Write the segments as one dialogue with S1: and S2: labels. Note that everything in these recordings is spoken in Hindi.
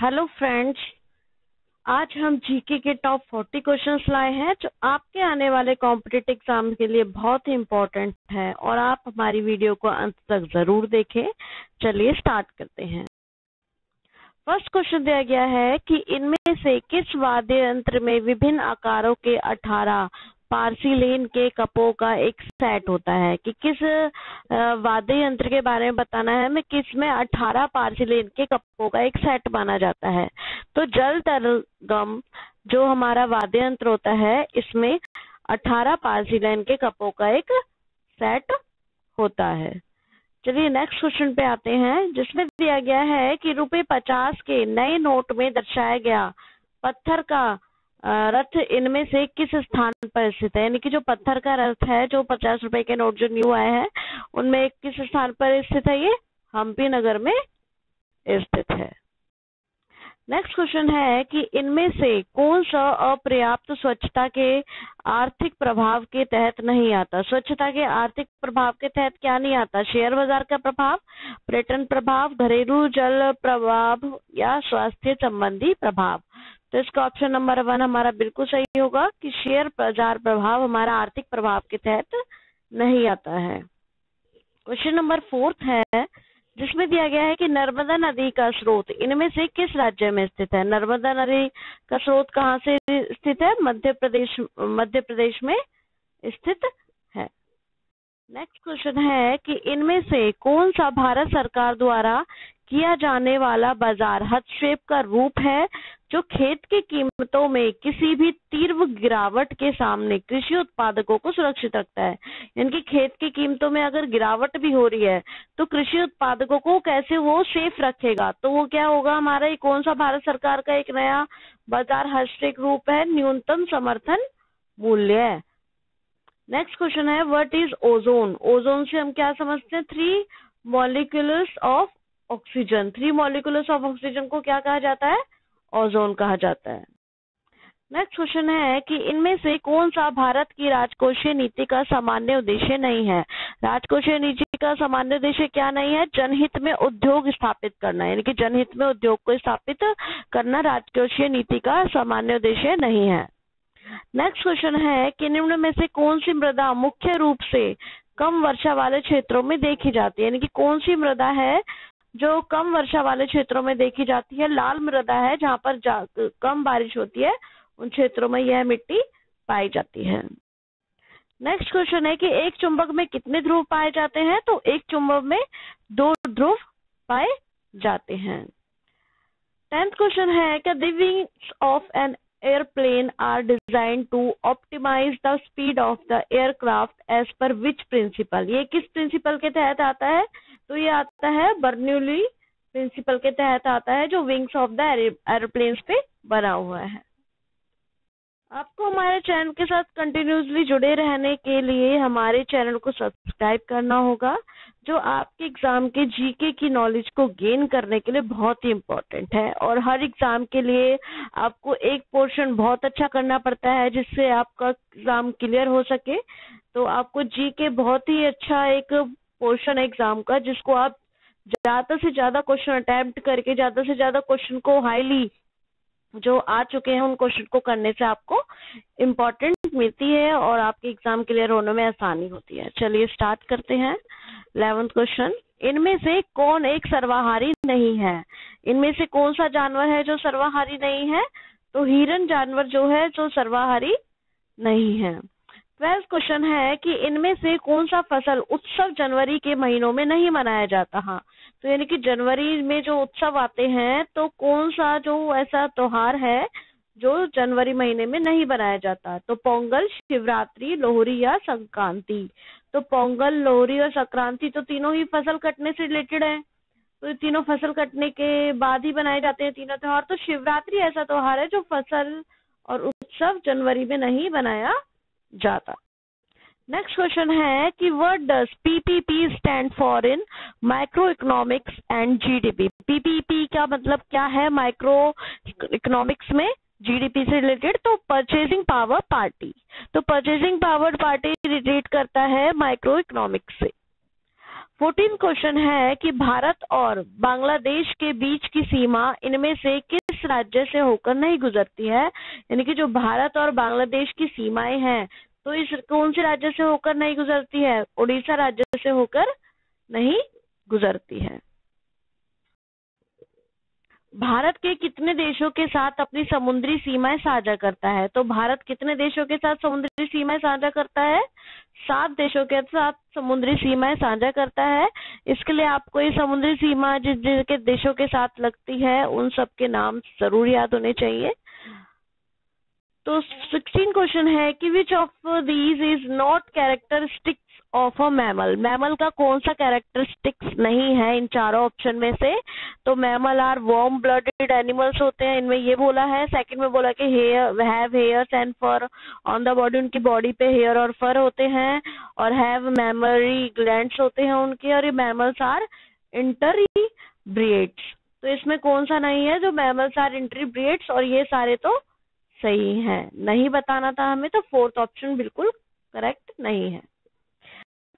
S1: हेलो फ्रेंड्स, आज हम जीके के टॉप 40 क्वेश्चंस लाए हैं जो आपके आने वाले कॉम्पिटिटिव एग्जाम के लिए बहुत ही इम्पोर्टेंट है और आप हमारी वीडियो को अंत तक जरूर देखें। चलिए स्टार्ट करते हैं। फर्स्ट क्वेश्चन दिया गया है कि इनमें से किस वाद्य यंत्र में विभिन्न आकारों के 18 पार्सिलेन के कपों का एक सेट होता है। कि किस वाद्य यंत्र के बारे में बताना है हमें, किसमें 18 पार्सिलेन के कपों का एक सेट माना जाता है। तो जल तरंगम जो हमारा वाद्य यंत्र होता है, इसमें 18 पार्सिलेन के कपों का एक सेट होता है। चलिए नेक्स्ट क्वेश्चन पे आते हैं, जिसमें दिया गया है कि ₹50 के नए नोट में दर्शाया गया पत्थर का रथ इनमें से किस स्थान पर स्थित है। यानी कि जो पत्थर का रथ है, जो 50 रुपए के नोट जो न्यू आए हैं, उनमें किस स्थान पर स्थित है? ये हम्पी नगर में स्थित है। नेक्स्ट क्वेश्चन है कि इनमें से कौन सा अपर्याप्त स्वच्छता के आर्थिक प्रभाव के तहत नहीं आता। स्वच्छता के आर्थिक प्रभाव के तहत क्या नहीं आता? शेयर बाजार का प्रभाव, पर्यटन प्रभाव, घरेलू जल प्रभाव या स्वास्थ्य संबंधी प्रभाव। तो इसका ऑप्शन नंबर 1 हमारा बिल्कुल सही होगा कि शेयर बाजार प्रभाव हमारा आर्थिक प्रभाव के तहत नहीं आता है। क्वेश्चन नंबर 4 है, जिसमें दिया गया है कि नर्मदा नदी का स्रोत इनमें से किस राज्य में स्थित है। नर्मदा नदी का स्रोत कहाँ से स्थित है? मध्य प्रदेश में स्थित है। नेक्स्ट क्वेश्चन है कि इनमें से कौन सा भारत सरकार द्वारा किया जाने वाला बाजार हस्तक्षेप का रूप है जो खेत की कीमतों में किसी भी तीव्र गिरावट के सामने कृषि उत्पादकों को सुरक्षित रखता है। यानी कि खेत की कीमतों में अगर गिरावट भी हो रही है तो कृषि उत्पादकों को कैसे वो सेफ रखेगा। तो वो क्या होगा हमारा, ये कौन सा भारत सरकार का एक नया बाजार हस्तक्षेप रूप है? न्यूनतम समर्थन मूल्य। नेक्स्ट क्वेश्चन है, व्हाट इज ओजोन। ओजोन से हम क्या समझते हैं? 3 molecules of oxygen. 3 molecules of oxygen को क्या कहा जाता है? ओजोन कहा जाता है। नेक्स्ट क्वेश्चन है कि इनमें से कौन सा भारत की राजकोषीय नीति का सामान्य उद्देश्य नहीं है। राजकोषीय नीति का सामान्य उद्देश्य क्या नहीं है? जनहित में उद्योग स्थापित करना। यानी कि जनहित में उद्योग को स्थापित करना राजकोषीय नीति का सामान्य उद्देश्य नहीं है। नेक्स्ट क्वेश्चन है कि निम्न में से कौन सी मृदा मुख्य रूप से कम वर्षा वाले क्षेत्रों में देखी जाती है। यानी कि कौन सी मृदा है जो कम वर्षा वाले क्षेत्रों में देखी जाती है? लाल मृदा है, जहाँ पर कम बारिश होती है उन क्षेत्रों में यह मिट्टी पाई जाती है। नेक्स्ट क्वेश्चन है कि एक चुंबक में कितने ध्रुव पाए जाते हैं। तो एक चुंबक में 2 ध्रुव पाए जाते हैं। 10th क्वेश्चन है कि the wings of an airplane are designed to optimize the speed of the aircraft as per which principle। ये किस प्रिंसिपल के तहत आता है? तो ये आता है बर्नौली प्रिंसिपल के तहत आता है, जो विंग्स ऑफ द एरोप्लेन्स पे बना हुआ है। आपको हमारे चैनल के साथ कंटिन्यूसली जुड़े रहने के लिए हमारे चैनल को सब्सक्राइब करना होगा, जो आपके एग्जाम के जीके की नॉलेज को गेन करने के लिए बहुत ही इम्पोर्टेंट है। और हर एग्जाम के लिए आपको एक पोर्शन बहुत अच्छा करना पड़ता है जिससे आपका एग्जाम क्लियर हो सके। तो आपको जीके बहुत ही अच्छा एक पोर्शन है एग्जाम का, जिसको आप ज्यादा से ज्यादा क्वेश्चन अटेम्प्ट करके ज्यादा से ज्यादा क्वेश्चन को हाईली जो आ चुके हैं उन क्वेश्चन को करने से आपको इम्पोर्टेंट मिलती है और आपके एग्जाम क्लियर होने में आसानी होती है। चलिए स्टार्ट करते हैं। 11th क्वेश्चन, इनमें से कौन एक सर्वाहारी नहीं है। इनमें से कौन सा जानवर है जो सर्वाहारी नहीं है? तो हिरन जानवर जो है जो सर्वाहारी नहीं है। 12th क्वेश्चन है कि इनमें से कौन सा फसल उत्सव जनवरी के महीनों में नहीं मनाया जाता। हाँ, तो यानी कि जनवरी में जो उत्सव आते हैं, तो कौन सा जो ऐसा त्योहार है जो जनवरी महीने में नहीं बनाया जाता। तो पोंगल, शिवरात्रि, लोहड़ी या संक्रांति। तो पोंगल, लोहड़ी और संक्रांति तो तीनों ही फसल कटने से रिलेटेड है, तो ये तीनों फसल कटने के बाद ही बनाए जाते हैं तीनों त्योहार। तो शिवरात्रि ऐसा त्योहार है जो फसल और उत्सव जनवरी में नहीं बनाया जाता। नेक्स्ट क्वेश्चन है कि what does PPP stand for in micro economics and GDP. PPP का मतलब क्या है माइक्रो इकोनॉमिक्स में, जीडीपी से रिलेटेड? तो परचेजिंग पावर पार्टी। तो परचेजिंग पावर पार्टी रिलेट करता है माइक्रो इकोनॉमिक्स से। 14 क्वेश्चन है कि भारत और बांग्लादेश के बीच की सीमा इनमें से किस राज्य से होकर नहीं गुजरती है। यानी कि जो भारत और बांग्लादेश की सीमाएं हैं तो इस कौन से राज्य से होकर नहीं गुजरती है? उड़ीसा राज्य से होकर नहीं गुजरती है। भारत के कितने देशों के साथ अपनी समुद्री सीमाएं साझा करता है? तो भारत कितने देशों के साथ समुद्री सीमाएं साझा करता है? 7 देशों के साथ समुद्री सीमाएं साझा करता है। इसके लिए आपको ये समुद्री सीमा जिस जिसके देशों के साथ लगती है उन सब के नाम जरूर याद होने चाहिए। तो 16 क्वेश्चन है कि which of these is not characteristics of a mammal. Mammal का कौन सा कैरेक्टरिस्टिक्स नहीं है इन चारों ऑप्शन में से? तो mammal are warm blooded animals होते हैं, इनमें ये बोला है। सेकंड में बोला कि have hairs and fur on the body, उनकी बॉडी पे हेयर और फर होते हैं, और हैव मैमरी ग्लैंड्स होते हैं उनके, और ये मैमल्स आर इंटरब्रीड्स। तो इसमें कौन सा नहीं है? जो मैमल्स आर इंटरब्रीड्स, और ये सारे तो सही है। नहीं बताना था हमें, तो 4th ऑप्शन बिल्कुल करेक्ट नहीं है।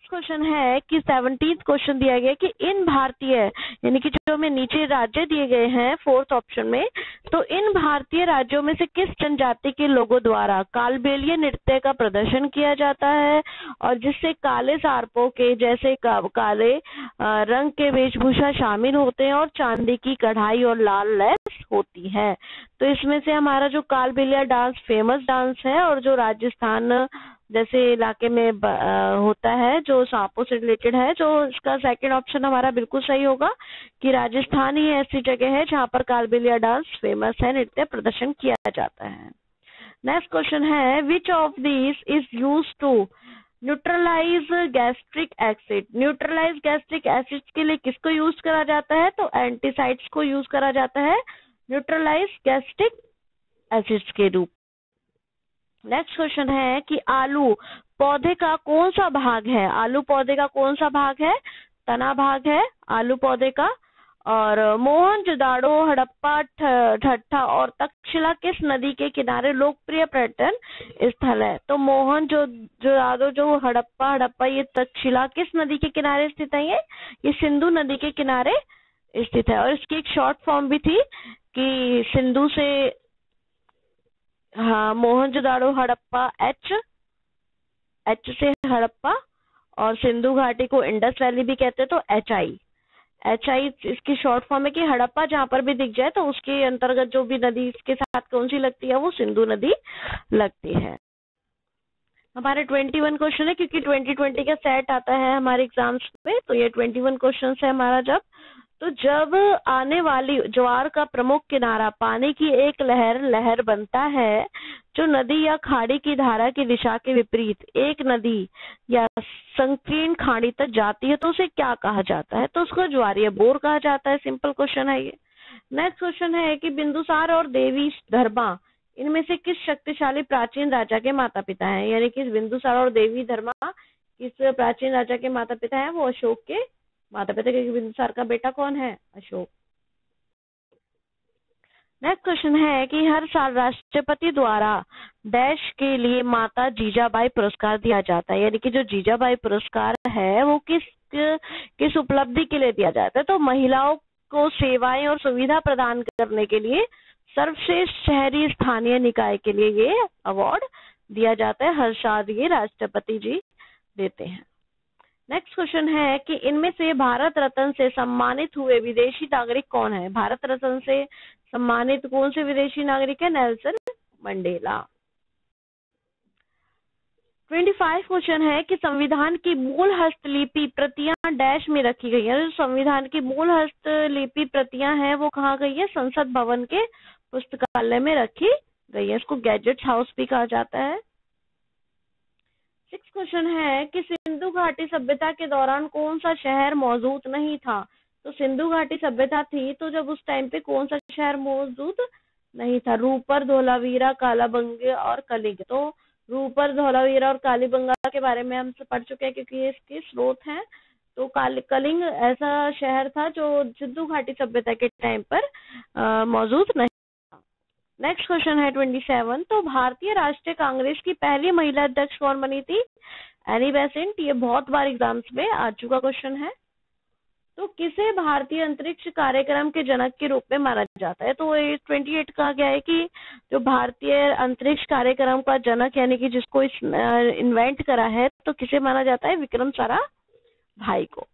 S1: क्वेश्चन है कि 17th क्वेश्चन दिया गया कि इन भारतीय, यानी कि जो हमें नीचे राज्य दिए गए हैं 4th ऑप्शन में, तो इन भारतीय राज्यों में से किस जनजाति के लोगों द्वारा कालबेलिया नृत्य का प्रदर्शन किया जाता है, और जिससे काले सार्पों के जैसे काले रंग के वेशभूषा शामिल होते हैं और चांदी की कढ़ाई और लाल लेस होती है। तो इसमें से हमारा जो कालबेलिया डांस फेमस डांस है, और जो राजस्थान जैसे इलाके में होता है, जो सांपों से रिलेटेड है, जो इसका सेकंड ऑप्शन हमारा बिल्कुल सही होगा कि राजस्थान ही ऐसी जगह है जहां पर कालबेलिया डांस फेमस है, नृत्य प्रदर्शन किया जाता है। नेक्स्ट क्वेश्चन है which of this is used to neutralise gastric acid. Neutralise gastric acid के लिए किसको यूज करा जाता है? तो एंटीसाइड्स को यूज करा जाता है न्यूट्रलाइज गैस्ट्रिक एसिड्स के रूप। नेक्स्ट क्वेश्चन है कि आलू पौधे का कौन सा भाग है? आलू पौधे का कौन सा भाग है? तना भाग है आलू पौधे का। और मोहनजोदाड़ो, हड़प्पा, ठट्टा और तक्षशिला किस नदी के किनारे लोकप्रिय पर्यटन स्थल है? तो मोहनजोदाड़ो, जो हड़प्पा ये तक्षशिला किस नदी के किनारे स्थित है? ये सिंधु नदी के किनारे स्थित है। और इसकी एक शॉर्ट फॉर्म भी थी कि सिंधु से, हाँ, मोहनजोदाड़ो हड़प्पा एच से हड़प्पा, और सिंधु घाटी को इंडस वैली भी कहते हैं, तो एच आई इसकी शॉर्ट फॉर्म है कि हड़प्पा जहां पर भी दिख जाए तो उसके अंतर्गत जो भी नदी इसके साथ कौन सी लगती है, वो सिंधु नदी लगती है। हमारे 21 क्वेश्चन है, क्योंकि 2020 का सेट आता है हमारे एग्जाम्स में, तो ये 21 क्वेश्चन है हमारा। जब आने वाली ज्वार का प्रमुख किनारा पानी की एक लहर बनता है जो नदी या खाड़ी की धारा की दिशा के विपरीत एक नदी या संकीर्ण खाड़ी तक जाती है, तो उसे क्या कहा जाता है? तो उसको ज्वारीय बोर कहा जाता है। सिंपल क्वेश्चन है ये। नेक्स्ट क्वेश्चन है कि बिंदुसार और देवी धर्मा इनमें से किस शक्तिशाली प्राचीन राजा के माता पिता हैं? यानी कि बिंदुसार और देवी धर्मा किस प्राचीन राजा के माता पिता हैं? वो अशोक के माता पिता, क्योंकि बिंदुसार का बेटा कौन है? अशोक। नेक्स्ट क्वेश्चन है कि हर साल राष्ट्रपति द्वारा डैश के लिए माता जीजाबाई पुरस्कार दिया जाता है। यानी कि जो जीजाबाई पुरस्कार है वो किस उपलब्धि के लिए दिया जाता है? तो महिलाओं को सेवाएं और सुविधा प्रदान करने के लिए सर्वश्रेष्ठ शहरी स्थानीय निकाय के लिए ये अवार्ड दिया जाता है। हर साल ये राष्ट्रपति जी देते हैं। नेक्स्ट क्वेश्चन है कि इनमें से भारत रत्न से सम्मानित हुए विदेशी नागरिक कौन है? भारत रत्न से सम्मानित कौन से विदेशी नागरिक है? Nelson Mandela. 25 क्वेश्चन है कि संविधान की मूल हस्तलिपि प्रतियां डैश में रखी गई है। संविधान की मूल हस्तलिपि प्रतियां हैं वो कहाँ गई है? संसद भवन के पुस्तकालय में रखी गई है। इसको गैजेट्स हाउस भी कहा जाता है। 6 क्वेश्चन है कि सिंधु घाटी सभ्यता के दौरान कौन सा शहर मौजूद नहीं था? तो सिंधु घाटी सभ्यता थी तो जब उस टाइम पे कौन सा शहर मौजूद नहीं था? रूपर, धोलावीरा, कालाबंगा और कलिंग। तो रूपर, धोलावीरा और कालीबंगा के बारे में हम पढ़ चुके हैं क्योंकि ये इसके स्रोत हैं। तो कलिंग ऐसा शहर था जो सिंधु घाटी सभ्यता के टाइम पर मौजूद नहीं था। नेक्स्ट क्वेश्चन है 27। तो भारतीय राष्ट्रीय कांग्रेस की पहली महिला अध्यक्ष कौन बनी थी? Annie Besant. ये बहुत बार एग्जाम्स में आ चुका क्वेश्चन है। तो किसे भारतीय अंतरिक्ष कार्यक्रम के जनक के रूप में माना जाता है? तो ये 28 कहा गया है कि जो भारतीय अंतरिक्ष कार्यक्रम का जनक यानी कि जिसको इन्वेंट करा है, तो किसे माना जाता है? विक्रम साराभाई को।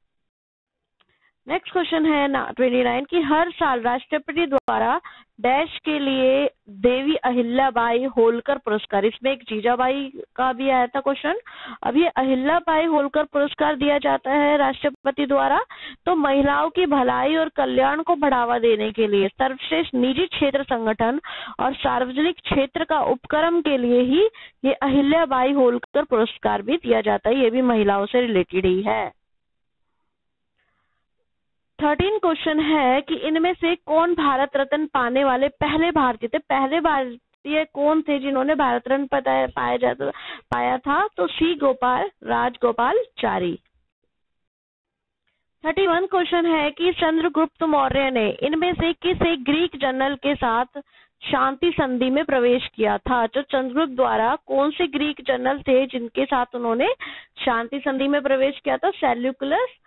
S1: नेक्स्ट क्वेश्चन है 29 की हर साल राष्ट्रपति द्वारा डैश के लिए देवी अहिल्याबाई होलकर पुरस्कार, इसमें एक जीजाबाई का भी आया था क्वेश्चन। अब ये अहिल्याबाई होलकर पुरस्कार दिया जाता है राष्ट्रपति द्वारा तो महिलाओं की भलाई और कल्याण को बढ़ावा देने के लिए, सर्वश्रेष्ठ निजी क्षेत्र संगठन और सार्वजनिक क्षेत्र का उपक्रम के लिए ही ये अहिल्याबाई होलकर पुरस्कार भी दिया जाता है। ये भी महिलाओं से रिलेटेड ही है। 13 क्वेश्चन है कि इनमें से कौन भारत रत्न पाने वाले पहले भारतीय थे? पहले भारतीय कौन थे जिन्होंने भारत रत्न पाया था? तो सी राजगोपालाचारी। 31 क्वेश्चन है कि चंद्रगुप्त मौर्य ने इनमें से किस एक ग्रीक जनरल के साथ शांति संधि में प्रवेश किया था? जो चंद्रगुप्त द्वारा कौन से ग्रीक जनरल थे जिनके साथ उन्होंने शांति संधि में प्रवेश किया था? सेल्यूकुलस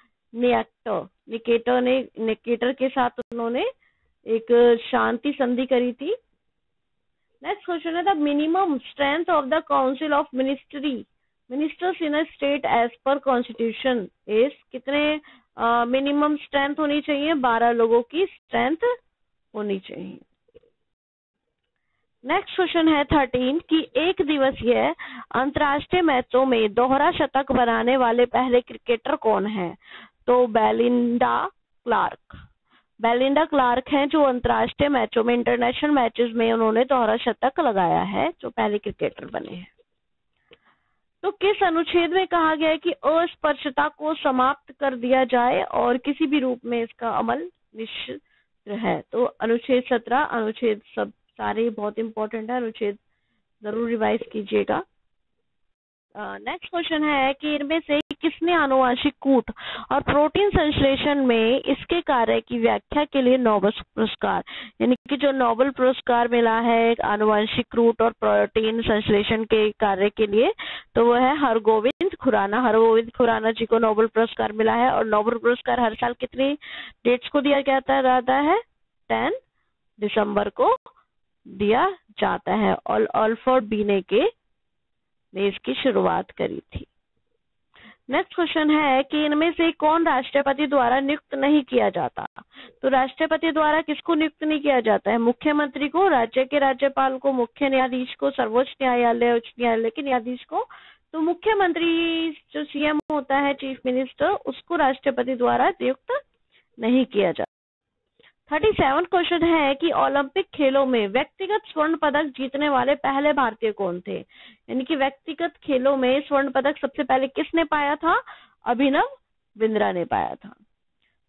S1: निकेटर के साथ उन्होंने एक शांति संधि करी थी। नेक्स्ट क्वेश्चन है the minimum strength of the council of ministers in a state as per constitution is, कितने मिनिमम स्ट्रेंथ होनी चाहिए? 12 लोगों की स्ट्रेंथ होनी चाहिए। नेक्स्ट क्वेश्चन है 13 कि एक दिवसीय अंतर्राष्ट्रीय मैचों में दोहरा शतक बनाने वाले पहले क्रिकेटर कौन है? तो बेलिंडा क्लार्क हैं जो अंतर्राष्ट्रीय मैचों में, इंटरनेशनल मैचेस में उन्होंने दोहरा शतक लगाया है, जो पहले क्रिकेटर बने हैं। तो किस अनुच्छेद में कहा गया है कि अस्पृश्यता को समाप्त कर दिया जाए और किसी भी रूप में इसका अमल निषिद्ध है? तो अनुच्छेद 17। अनुच्छेद सब सारे बहुत इंपॉर्टेंट है, अनुच्छेद जरूर रिवाइज कीजिएगा। नेक्स्ट क्वेश्चन है कि इनमें से किसने आनुवांशिक कूट और प्रोटीन संश्लेषण में इसके कार्य की व्याख्या के लिए नोबेल पुरस्कार, यानी कि जो नोबेल पुरस्कार मिला है आनुवांशिक कूट और प्रोटीन संश्लेषण के कार्य के लिए, तो वो है हरगोविंद खुराना जी को नोबेल पुरस्कार मिला है। और नोबेल पुरस्कार हर साल कितनी डेट्स को दिया जाता है? 10 दिसंबर को दिया जाता है। और अल्फ्रेड बीने ने इसकी शुरुआत करी थी। नेक्स्ट क्वेश्चन है कि इनमें से कौन राष्ट्रपति द्वारा नियुक्त नहीं किया जाता? तो राष्ट्रपति द्वारा किसको नियुक्त नहीं किया जाता है? मुख्यमंत्री को, राज्य के राज्यपाल को, मुख्य न्यायाधीश को, सर्वोच्च न्यायालय, उच्च न्यायालय के न्यायाधीश को। तो मुख्यमंत्री जो सीएम होता है, चीफ मिनिस्टर, उसको राष्ट्रपति द्वारा नियुक्त नहीं किया जाता। 37 क्वेश्चन है कि ओलंपिक खेलों में व्यक्तिगत स्वर्ण पदक जीतने वाले पहले भारतीय कौन थे? यानी कि व्यक्तिगत खेलों में स्वर्ण पदक सबसे पहले किसने पाया था? अभिनव बिंद्रा ने पाया था।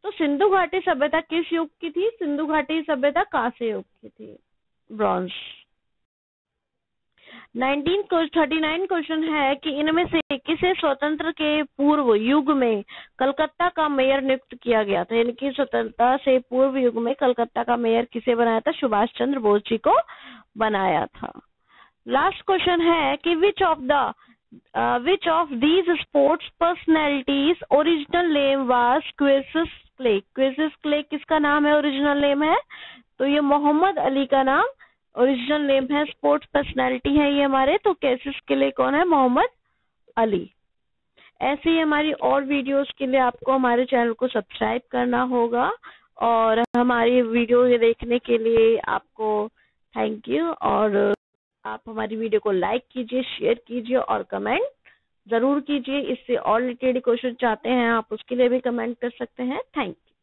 S1: तो सिंधु घाटी सभ्यता किस युग की थी? सिंधु घाटी सभ्यता कांस्य युग की थी, ब्रॉन्ज। 39 क्वेश्चन है कि इनमें से किसे स्वतंत्र के पूर्व युग में कलकत्ता का मेयर नियुक्त किया गया था? यानी कि स्वतंत्रता से पूर्व युग में कलकत्ता का मेयर किसे बनाया था? सुभाष चंद्र बोस जी को बनाया था। लास्ट क्वेश्चन है कि which of these sports personalities original name was Cassius Clay? Cassius Clay किसका नाम है, ओरिजिनल नेम है? तो ये मोहम्मद अली का नाम ओरिजिनल नेम है, स्पोर्ट्स पर्सनैलिटी है ये हमारे। तो क्विंसिस क्ले कौन है? मोहम्मद अली। ऐसे ही हमारी और वीडियोस के लिए आपको हमारे चैनल को सब्सक्राइब करना होगा और हमारी वीडियो देखने के लिए आपको थैंक यू। और आप हमारी वीडियो को लाइक कीजिए, शेयर कीजिए और कमेंट जरूर कीजिए। इससे और रिलेटेड क्वेश्चन चाहते हैं आप, उसके लिए भी कमेंट कर सकते हैं। Thank you.